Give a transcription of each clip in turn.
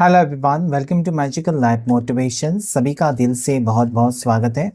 Hello everyone, welcome to magical life motivation. सभी का दिल से बहुत बहुत स्वागत है।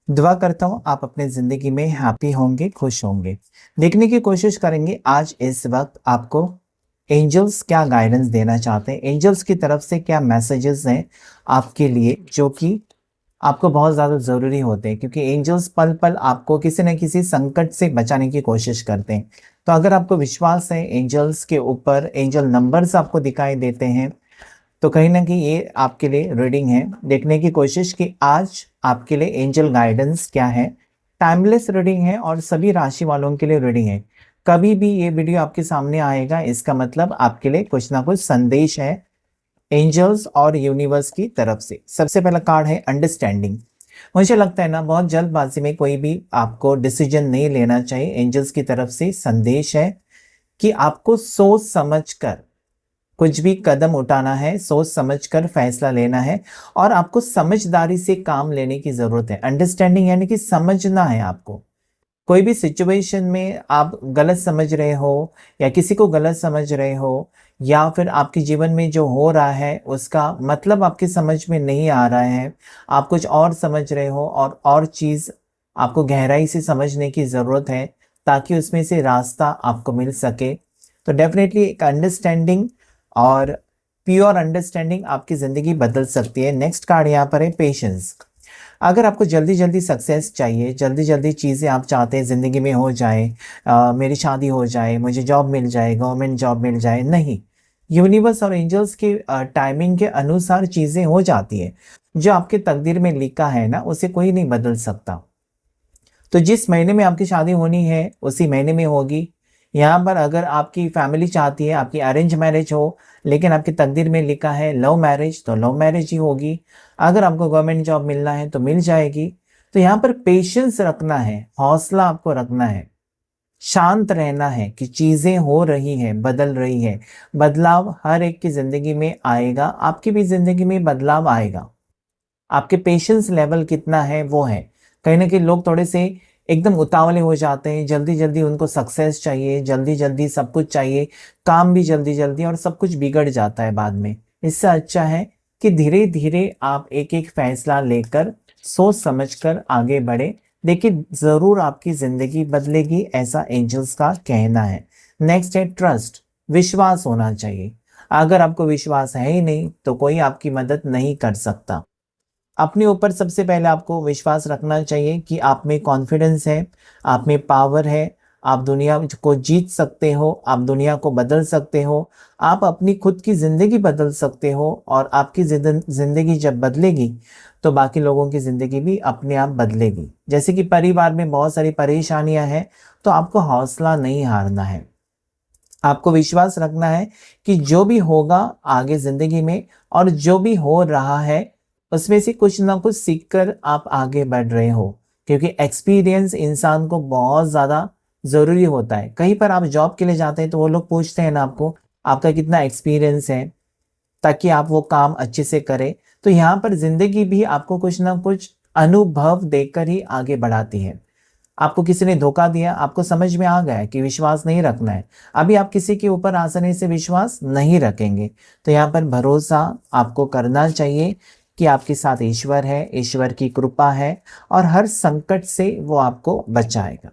दुआ करता हूँ आप अपने ज़िंदगी में हैप्पी होंगे, खुश होंगे। देखने की कोशिश करेंगे आज इस वक्त आपको एंजल्स क्या गाइडेंस देना चाहते हैं, एंजल्स की तरफ से क्या मैसेजेस हैं आपके लिए, जो कि आपको बहुत ज़्यादा ज़रूरी होते हैं, क्योंकि एंजल्स पल पल आपको किसी न किसी संकट से बचाने की कोशिश करते हैं। तो अगर आपको विश्वास है एंजल्स के ऊपर, एंजल नंबर्स आपको दिखाई देते हैं, तो कहीं ना कहीं ये आपके लिए रीडिंग है। देखने की कोशिश कि आज आपके लिए एंजल गाइडेंस क्या है। टाइमलेस रीडिंग है और सभी राशि वालों के लिए रीडिंग है। कभी भी ये वीडियो आपके सामने आएगा, इसका मतलब आपके लिए कुछ ना कुछ संदेश है एंजल्स और यूनिवर्स की तरफ से। सबसे पहला कार्ड है अंडरस्टैंडिंग। मुझे लगता है ना, बहुत जल्दबाजी में कोई भी आपको डिसीजन नहीं लेना चाहिए। एंजल्स की तरफ से संदेश है कि आपको सोच समझ कर कुछ भी कदम उठाना है, सोच समझकर फैसला लेना है और आपको समझदारी से काम लेने की जरूरत है। अंडरस्टैंडिंग यानी कि समझना है आपको। कोई भी सिचुएशन में आप गलत समझ रहे हो या किसी को गलत समझ रहे हो, या फिर आपके जीवन में जो हो रहा है उसका मतलब आपकी समझ में नहीं आ रहा है, आप कुछ और समझ रहे हो और चीज़ आपको गहराई से समझने की ज़रूरत है, ताकि उसमें से रास्ता आपको मिल सके। तो डेफिनेटली एक अंडरस्टैंडिंग और प्योर अंडरस्टैंडिंग आपकी ज़िंदगी बदल सकती है। नेक्स्ट कार्ड यहाँ पर है पेशेंस। अगर आपको जल्दी जल्दी सक्सेस चाहिए, जल्दी जल्दी चीज़ें आप चाहते हैं ज़िंदगी में हो जाए, मेरी शादी हो जाए, मुझे जॉब मिल जाए, गवर्नमेंट जॉब मिल जाए, नहीं। यूनिवर्स और एंजल्स के टाइमिंग के अनुसार चीज़ें हो जाती है। जो आपके तकदीर में लिखा है ना, उसे कोई नहीं बदल सकता। तो जिस महीने में आपकी शादी होनी है उसी महीने में होगी। यहाँ पर अगर आपकी फैमिली चाहती है आपकी अरेंज मैरिज हो, लेकिन आपकी तकदीर में लिखा है लव मैरिज, तो लव मैरिज ही होगी। अगर आपको गवर्नमेंट जॉब मिलना है तो मिल जाएगी। तो यहाँ पर पेशेंस रखना है, हौसला आपको रखना है, शांत रहना है कि चीज़ें हो रही हैं, बदल रही है। बदलाव हर एक की ज़िंदगी में आएगा, आपकी भी ज़िंदगी में बदलाव आएगा। आपके पेशेंस लेवल कितना है वो है। कहीं ना कहीं लोग थोड़े से एकदम उतावले हो जाते हैं, जल्दी जल्दी उनको सक्सेस चाहिए, जल्दी जल्दी सब कुछ चाहिए, काम भी जल्दी जल्दी, और सब कुछ बिगड़ जाता है बाद में। इससे अच्छा है कि धीरे धीरे आप एक एक फैसला लेकर सोच समझकर आगे बढ़े। देखिए ज़रूर आपकी ज़िंदगी बदलेगी, ऐसा एंजल्स का कहना है। नेक्स्ट है ट्रस्ट। विश्वास होना चाहिए। अगर आपको विश्वास है ही नहीं तो कोई आपकी मदद नहीं कर सकता। अपने ऊपर सबसे पहले आपको विश्वास रखना चाहिए कि आप में कॉन्फिडेंस है, आप में पावर है, आप दुनिया को जीत सकते हो, आप दुनिया को बदल सकते हो, आप अपनी खुद की ज़िंदगी बदल सकते हो। और आपकी ज़िंदगी जब बदलेगी तो बाकी लोगों की ज़िंदगी भी अपने आप बदलेगी। जैसे कि परिवार में बहुत सारी परेशानियां हैं, तो आपको हौसला नहीं हारना है। आपको विश्वास रखना है कि जो भी होगा आगे ज़िंदगी में, और जो भी हो रहा है उसमें से कुछ ना कुछ सीखकर आप आगे बढ़ रहे हो। क्योंकि एक्सपीरियंस इंसान को बहुत ज़्यादा ज़रूरी होता है। कहीं पर आप जॉब के लिए जाते हैं तो वो लोग पूछते हैं ना आपको, आपका कितना एक्सपीरियंस है, ताकि आप वो काम अच्छे से करें। तो यहाँ पर ज़िंदगी भी आपको कुछ ना कुछ अनुभव देकर ही आगे बढ़ाती है। आपको किसी ने धोखा दिया, आपको समझ में आ गया कि विश्वास नहीं रखना है, अभी आप किसी के ऊपर आसानी से विश्वास नहीं रखेंगे। तो यहाँ पर भरोसा आपको करना चाहिए कि आपके साथ ईश्वर है, ईश्वर की कृपा है और हर संकट से वो आपको बचाएगा।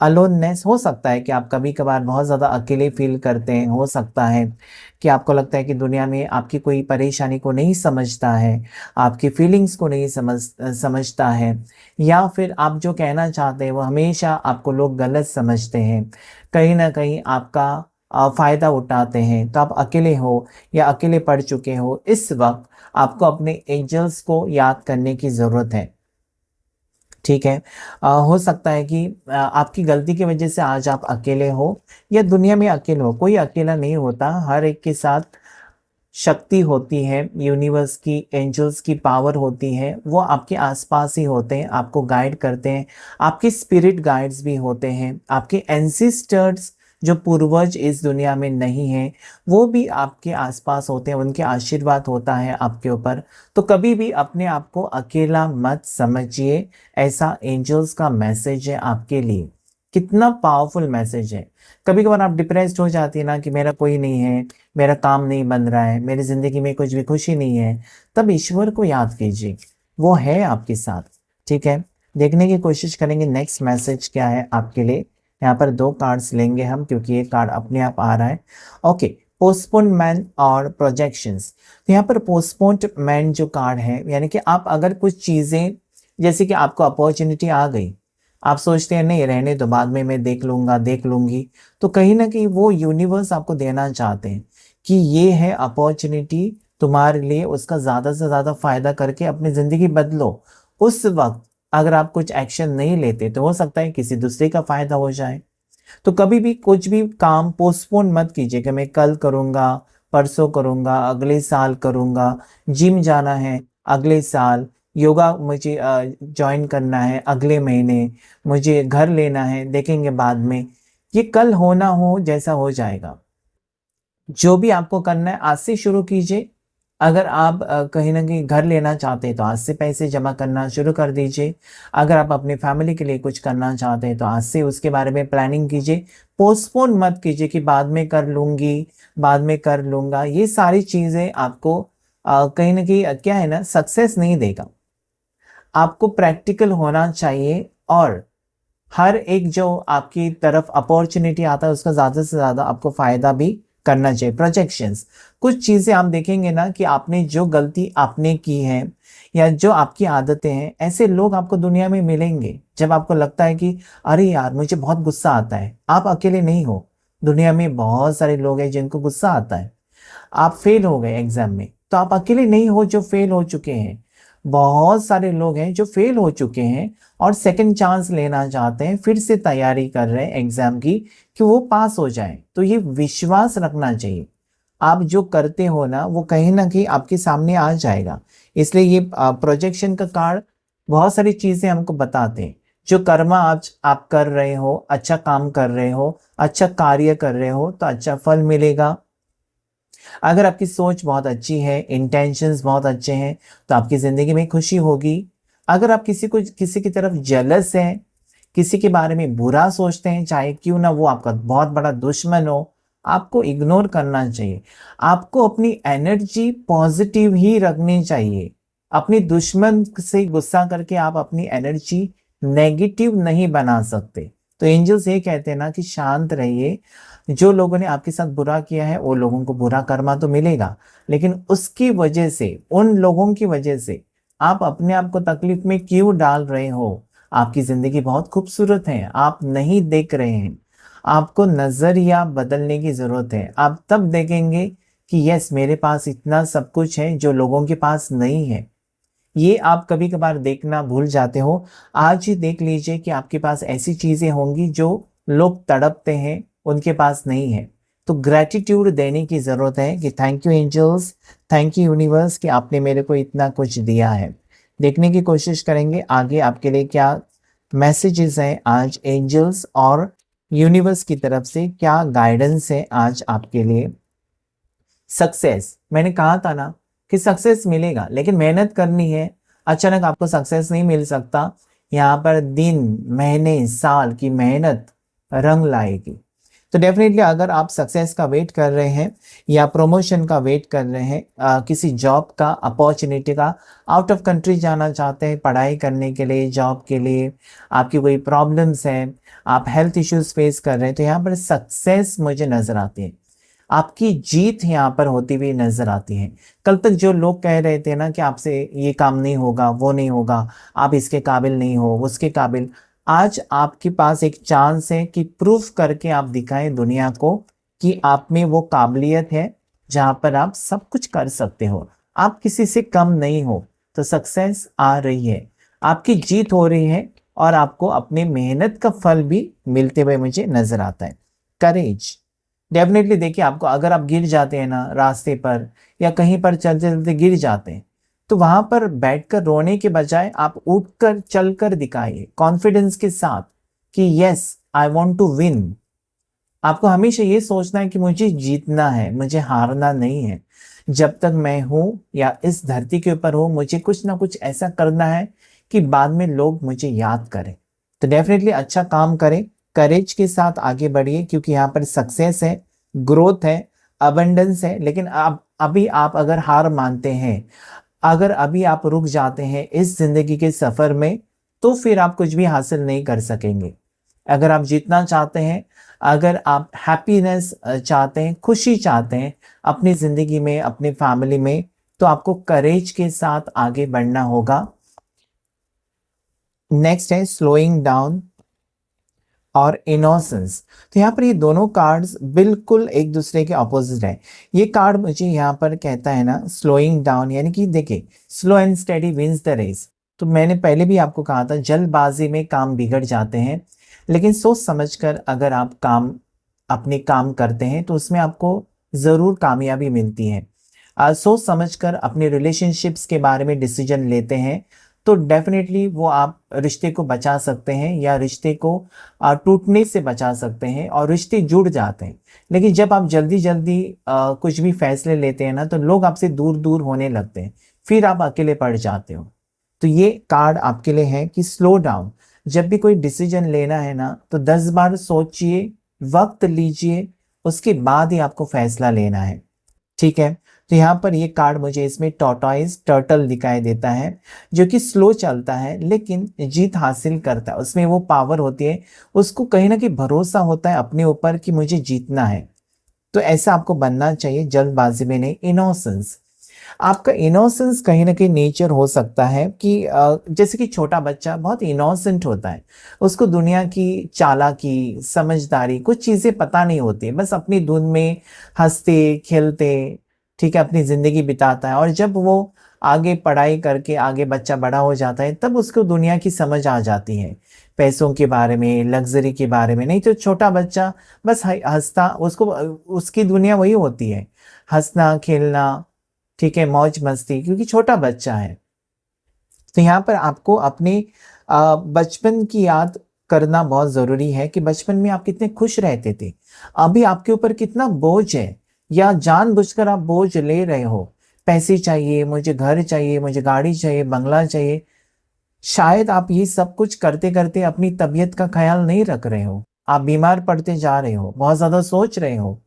अलोननेस, हो सकता है कि आप कभी कभार बहुत ज़्यादा अकेले फील करते हैं, हो सकता है कि आपको लगता है कि दुनिया में आपकी कोई परेशानी को नहीं समझता है, आपकी फीलिंग्स को नहीं समझता है, या फिर आप जो कहना चाहते हैं वो हमेशा आपको लोग गलत समझते हैं, कहीं ना कहीं आपका फ़ायदा उठाते हैं। तो आप अकेले हो या अकेले पड़ चुके हो, इस वक्त आपको अपने एंजल्स को याद करने की ज़रूरत है। ठीक है। हो सकता है कि आपकी गलती की वजह से आज आप अकेले हो, या दुनिया में अकेले हो। कोई अकेला नहीं होता, हर एक के साथ शक्ति होती है, यूनिवर्स की, एंजल्स की पावर होती है। वो आपके आसपास ही होते हैं, आपको गाइड करते हैं। आपके स्पिरिट गाइड्स भी होते हैं, आपके एंसिस्टर्स जो पूर्वज इस दुनिया में नहीं है वो भी आपके आसपास होते हैं, उनके आशीर्वाद होता है आपके ऊपर। तो कभी भी अपने आप को अकेला मत समझिए, ऐसा एंजल्स का मैसेज है आपके लिए कितना पावरफुल मैसेज है। कभी कभार आप डिप्रेस्ड हो जाती है ना कि मेरा कोई नहीं है, मेरा काम नहीं बन रहा है, मेरी ज़िंदगी में कुछ भी खुशी नहीं है, तब ईश्वर को याद कीजिए, वो है आपके साथ। ठीक है, देखने की कोशिश करेंगे नेक्स्ट मैसेज क्या है आपके लिए। यहाँ पर 2 कार्ड्स लेंगे हम, क्योंकि ये कार्ड अपने आप आ रहा है। ओके, पोस्टपोनमेंट और प्रोजेक्शंस। तो यहाँ पर पोस्टपोनमेंट जो कार्ड है, यानी कि आप अगर कुछ चीज़ें, जैसे कि आपको अपॉर्चुनिटी आ गई, आप सोचते हैं नहीं रहने तो बाद में मैं देख लूँगा देख लूँगी, तो कहीं ना कहीं वो यूनिवर्स आपको देना चाहते हैं कि ये है अपॉर्चुनिटी तुम्हारे लिए, उसका ज़्यादा से ज़्यादा फ़ायदा करके अपनी ज़िंदगी बदलो। उस वक्त अगर आप कुछ एक्शन नहीं लेते तो हो सकता है किसी दूसरे का फ़ायदा हो जाए। तो कभी भी कुछ भी काम पोस्टपोन मत कीजिए कि मैं कल करूँगा, परसों करूँगा, अगले साल करूँगा, जिम जाना है अगले साल, योगा मुझे जॉइन करना है अगले महीने, मुझे घर लेना है देखेंगे बाद में। ये कल होना हो जैसा हो जाएगा। जो भी आपको करना है आज से शुरू कीजिए। अगर आप कहीं न कहीं घर लेना चाहते हैं तो आज से पैसे जमा करना शुरू कर दीजिए। अगर आप अपनी फैमिली के लिए कुछ करना चाहते हैं तो आज से उसके बारे में प्लानिंग कीजिए। पोस्टपोन मत कीजिए कि बाद में कर लूँगी, बाद में कर लूँगा। ये सारी चीज़ें आपको कहीं न कहीं क्या है ना, सक्सेस नहीं देगा। आपको प्रैक्टिकल होना चाहिए और हर एक जो आपकी तरफ अपॉर्चुनिटी आता है उसका ज़्यादा से ज़्यादा आपको फ़ायदा भी करना चाहिए। प्रोजेक्शंस, कुछ चीज़ें आप देखेंगे ना कि आपने जो गलती आपने की है या जो आपकी आदतें हैं, ऐसे लोग आपको दुनिया में मिलेंगे। जब आपको लगता है कि अरे यार मुझे बहुत गुस्सा आता है, आप अकेले नहीं हो, दुनिया में बहुत सारे लोग हैं जिनको गुस्सा आता है। आप फेल हो गए एग्जाम में तो आप अकेले नहीं हो जो फेल हो चुके हैं। बहुत सारे लोग हैं जो फेल हो चुके हैं और सेकंड चांस लेना चाहते हैं, फिर से तैयारी कर रहे हैं एग्जाम की कि वो पास हो जाए। तो ये विश्वास रखना चाहिए। आप जो करते हो ना वो कहीं ना कहीं आपके सामने आ जाएगा। इसलिए ये प्रोजेक्शन का कार्ड बहुत सारी चीजें हमको बताते हैं। जो कर्मा आज आप कर रहे हो, अच्छा काम कर रहे हो, अच्छा कार्य कर रहे हो तो अच्छा फल मिलेगा। अगर आपकी सोच बहुत अच्छी है, इंटेंशंस बहुत अच्छे हैं, तो आपकी ज़िंदगी में खुशी होगी। अगर आप किसी की तरफ जेलस हैं, किसी के बारे में बुरा सोचते हैं, चाहे क्यों ना वो आपका बहुत बड़ा दुश्मन हो, आपको इग्नोर करना चाहिए। आपको अपनी एनर्जी पॉजिटिव ही रखनी चाहिए। अपनी दुश्मन से गुस्सा करके आप अपनी एनर्जी नेगेटिव नहीं बना सकते। तो एंजल्स ये कहते हैं ना कि शांत रहिए। जो लोगों ने आपके साथ बुरा किया है वो लोगों को बुरा कर्मा तो मिलेगा, लेकिन उसकी वजह से, उन लोगों की वजह से आप अपने आप को तकलीफ में क्यों डाल रहे हो? आपकी जिंदगी बहुत खूबसूरत है, आप नहीं देख रहे हैं। आपको नजरिया बदलने की जरूरत है। आप तब देखेंगे कि यस, मेरे पास इतना सब कुछ है जो लोगों के पास नहीं है। ये आप कभी कभार देखना भूल जाते हो। आज ही देख लीजिए कि आपके पास ऐसी चीजें होंगी जो लोग तड़पते हैं, उनके पास नहीं है। तो ग्रैटिट्यूड देने की जरूरत है कि thank you angels, thank you universe कि आपने मेरे को इतना कुछ दिया है। देखने की कोशिश करेंगे आगे आपके लिए क्या मैसेजेस हैं आज एंजल्स और यूनिवर्स की तरफ से, क्या गाइडेंस है आज आपके लिए। सक्सेस, मैंने कहा था ना कि सक्सेस मिलेगा, लेकिन मेहनत करनी है। अचानक आपको सक्सेस नहीं मिल सकता। यहाँ पर दिन, महीने, साल की मेहनत रंग लाएगी। तो डेफिनेटली अगर आप सक्सेस का वेट कर रहे हैं या प्रमोशन का वेट कर रहे हैं, किसी जॉब का अपॉर्चुनिटी का, आउट ऑफ कंट्री जाना चाहते हैं पढ़ाई करने के लिए, जॉब के लिए, आपकी कोई प्रॉब्लम्स हैं, आप हेल्थ इश्यूज फेस कर रहे हैं, तो यहाँ पर सक्सेस मुझे नजर आती है। आपकी जीत यहाँ पर होती हुई नजर आती है। कल तक जो लोग कह रहे थे ना कि आपसे ये काम नहीं होगा, वो नहीं होगा, आप इसके काबिल नहीं हो, उसके काबिल, आज आपके पास एक चांस है कि प्रूफ करके आप दिखाएं दुनिया को कि आप में वो काबिलियत है जहां पर आप सब कुछ कर सकते हो। आप किसी से कम नहीं हो। तो सक्सेस आ रही है, आपकी जीत हो रही है और आपको अपनी मेहनत का फल भी मिलते हुए मुझे नजर आता है। करेज, डेफिनेटली देखिए, आपको अगर आप गिर जाते हैं ना रास्ते पर या कहीं पर चलते चलते गिर जाते हैं, तो वहां पर बैठकर रोने के बजाय आप उठकर चलकर दिखाइए कॉन्फिडेंस के साथ कि yes, I want to win. आपको हमेशा ये सोचना है कि मुझे जीतना है, मुझे हारना नहीं है। जब तक मैं हूं या इस धरती के ऊपर हूं, मुझे कुछ ना कुछ ऐसा करना है कि बाद में लोग मुझे याद करें। तो डेफिनेटली अच्छा काम करें, करेज के साथ आगे बढ़िए, क्योंकि यहाँ पर सक्सेस है, ग्रोथ है, अबंडेंस है। लेकिन अभी आप अगर हार मानते हैं, अगर अभी आप रुक जाते हैं इस जिंदगी के सफर में, तो फिर आप कुछ भी हासिल नहीं कर सकेंगे। अगर आप जीतना चाहते हैं, अगर आप हैप्पीनेस चाहते हैं, खुशी चाहते हैं अपनी जिंदगी में, अपनी फैमिली में, तो आपको करेज के साथ आगे बढ़ना होगा। नेक्स्ट है स्लोइंग डाउन और इनोसेंस। तो यहाँ पर ये दोनों कार्ड्स बिल्कुल एक दूसरे के ऑपोजिट है। ये कार्ड मुझे यहाँ पर कहता है ना स्लोइंग डाउन, यानी कि देखिए slow and steady wins the race. तो मैंने पहले भी आपको कहा था जल्दबाजी में काम बिगड़ जाते हैं, लेकिन सोच समझकर अगर आप अपने काम करते हैं तो उसमें आपको ज़रूर कामयाबी मिलती है। सोच समझकर अपने रिलेशनशिप्स के बारे में डिसीजन लेते हैं तो डेफिनेटली वो आप रिश्ते को बचा सकते हैं या रिश्ते को टूटने से बचा सकते हैं और रिश्ते जुड़ जाते हैं। लेकिन जब आप जल्दी जल्दी कुछ भी फैसले लेते हैं ना, तो लोग आपसे दूर दूर होने लगते हैं, फिर आप अकेले पड़ जाते हो। तो ये कार्ड आपके लिए है कि स्लो डाउन। जब भी कोई डिसीजन लेना है ना, तो 10 बार सोचिए, वक्त लीजिए, उसके बाद ही आपको फैसला लेना है। ठीक है। तो यहाँ पर ये कार्ड मुझे इसमें टॉर्टॉइज टर्टल दिखाई देता है, जो कि स्लो चलता है लेकिन जीत हासिल करता है। उसमें वो पावर होती है, उसको कहीं ना कहीं भरोसा होता है अपने ऊपर कि मुझे जीतना है। तो ऐसा आपको बनना चाहिए, जल्दबाजी में नहीं। इनोसेंस, आपका इनोसेंस कहीं ना कहीं नेचर हो सकता है कि जैसे कि छोटा बच्चा बहुत इनोसेंट होता है, उसको दुनिया की चालाकी, समझदारी, कुछ चीज़ें पता नहीं होती, बस अपनी धुन में हंसते खेलते, ठीक है, अपनी ज़िंदगी बिताता है। और जब वो आगे पढ़ाई करके आगे बच्चा बड़ा हो जाता है, तब उसको दुनिया की समझ आ जाती है, पैसों के बारे में, लग्जरी के बारे में। नहीं तो छोटा बच्चा बस हंसता, उसको उसकी दुनिया वही होती है, हंसना खेलना, ठीक है, मौज मस्ती, क्योंकि छोटा बच्चा है। तो यहाँ पर आपको अपने बचपन की याद करना बहुत ज़रूरी है कि बचपन में आप कितने खुश रहते थे, अभी आपके ऊपर कितना बोझ है, या जानबूझकर आप बोझ ले रहे हो। पैसे चाहिए, मुझे घर चाहिए, मुझे गाड़ी चाहिए, बंगला चाहिए। शायद आप ये सब कुछ करते करते अपनी तबीयत का ख्याल नहीं रख रहे हो, आप बीमार पड़ते जा रहे हो, बहुत ज़्यादा सोच रहे हो,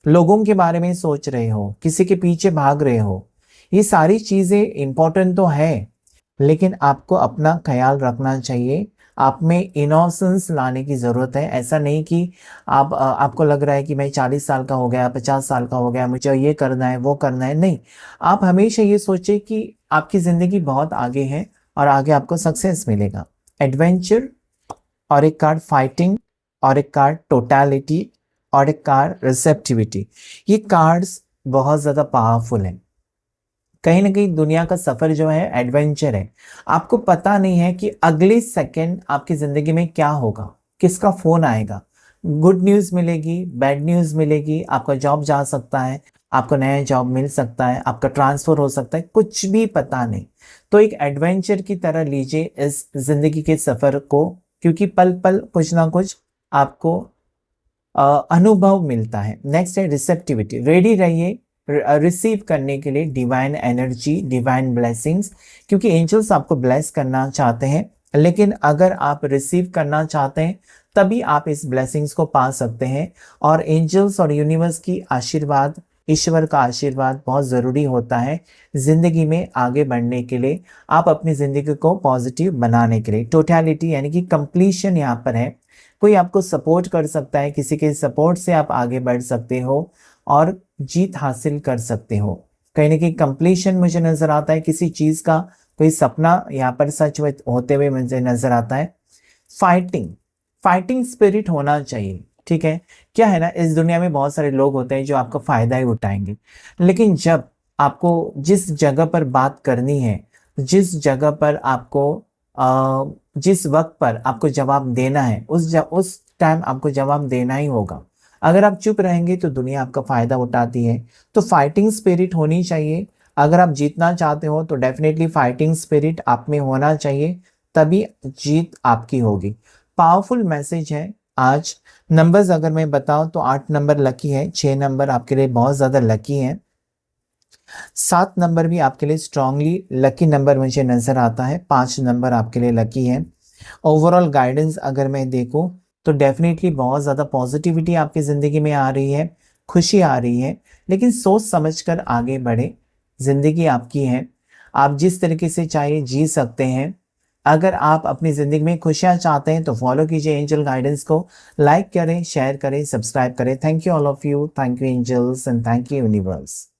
लोगों के बारे में सोच रहे हो, किसी के पीछे भाग रहे हो। ये सारी चीज़ें इंपॉर्टेंट तो है, लेकिन आपको अपना ख्याल रखना चाहिए। आप में इनोसेंस लाने की ज़रूरत है। ऐसा नहीं कि आपको लग रहा है कि मैं 40 साल का हो गया, 50 साल का हो गया, मुझे ये करना है, वो करना है। नहीं, आप हमेशा ये सोचें कि आपकी ज़िंदगी बहुत आगे है और आगे आपको सक्सेस मिलेगा। एडवेंचर और एक कार्ड फाइटिंग और एक कार्ड टोटलिटी और एक कार्ड रिसेप्टिविटी। ये कार्ड्स बहुत ज़्यादा पावरफुल हैं। कहीं ना कहीं दुनिया का सफ़र जो है एडवेंचर है। आपको पता नहीं है कि अगले सेकंड आपकी ज़िंदगी में क्या होगा, किसका फ़ोन आएगा, गुड न्यूज़ मिलेगी, बैड न्यूज़ मिलेगी, आपका जॉब जा सकता है, आपको नया जॉब मिल सकता है, आपका ट्रांसफ़र हो सकता है, कुछ भी पता नहीं। तो एक एडवेंचर की तरह लीजिए इस ज़िंदगी के सफ़र को, क्योंकि पल पल कुछ ना कुछ आपको अनुभव मिलता है। नेक्स्ट है रिसेप्टिविटी। रेडी रहिए रिसीव करने के लिए डिवाइन एनर्जी, डिवाइन ब्लेसिंग्स, क्योंकि एंजल्स आपको ब्लेस करना चाहते हैं। लेकिन अगर आप रिसीव करना चाहते हैं तभी आप इस ब्लेसिंग्स को पा सकते हैं। और एंजल्स और यूनिवर्स की आशीर्वाद, ईश्वर का आशीर्वाद बहुत ज़रूरी होता है ज़िंदगी में आगे बढ़ने के लिए, आप अपनी ज़िंदगी को पॉजिटिव बनाने के लिए। टोटलिटी यानी कि कंप्लीशन यहाँ पर है। कोई आपको सपोर्ट कर सकता है, किसी के सपोर्ट से आप आगे बढ़ सकते हो और जीत हासिल कर सकते हो। कहीं ना कहीं कंप्लीशन मुझे नज़र आता है, किसी चीज़ का कोई सपना यहाँ पर सच होते हुए मुझे नज़र आता है। फाइटिंग स्पिरिट होना चाहिए। ठीक है, क्या है ना, इस दुनिया में बहुत सारे लोग होते हैं जो आपका फ़ायदा ही उठाएंगे, लेकिन जब आपको जिस जगह पर बात करनी है, जिस जगह पर आपको जिस वक्त पर आपको जवाब देना है, उस टाइम आपको जवाब देना ही होगा। अगर आप चुप रहेंगे तो दुनिया आपका फ़ायदा उठाती है। तो फाइटिंग स्पिरिट होनी चाहिए। अगर आप जीतना चाहते हो तो डेफिनेटली फाइटिंग स्पिरिट आप में होना चाहिए, तभी जीत आपकी होगी। पावरफुल मैसेज है आज। नंबर्स अगर मैं बताऊं तो 8 नंबर लकी है, 6 नंबर आपके लिए बहुत ज़्यादा लकी है, 7 नंबर भी आपके लिए स्ट्रांगली लकी नंबर मुझे नज़र आता है, 5 नंबर आपके लिए लकी है। ओवरऑल गाइडेंस अगर मैं देखूं तो डेफिनेटली बहुत ज़्यादा पॉजिटिविटी आपकी ज़िंदगी में आ रही है, खुशी आ रही है, लेकिन सोच समझकर आगे बढ़े। ज़िंदगी आपकी है, आप जिस तरीके से चाहे जी सकते हैं। अगर आप अपनी ज़िंदगी में खुशियाँ चाहते हैं तो फॉलो कीजिए एंजल गाइडेंस को, लाइक करें, शेयर करें, सब्सक्राइब करें। Thank you all of you, thank you angels and thank you universe.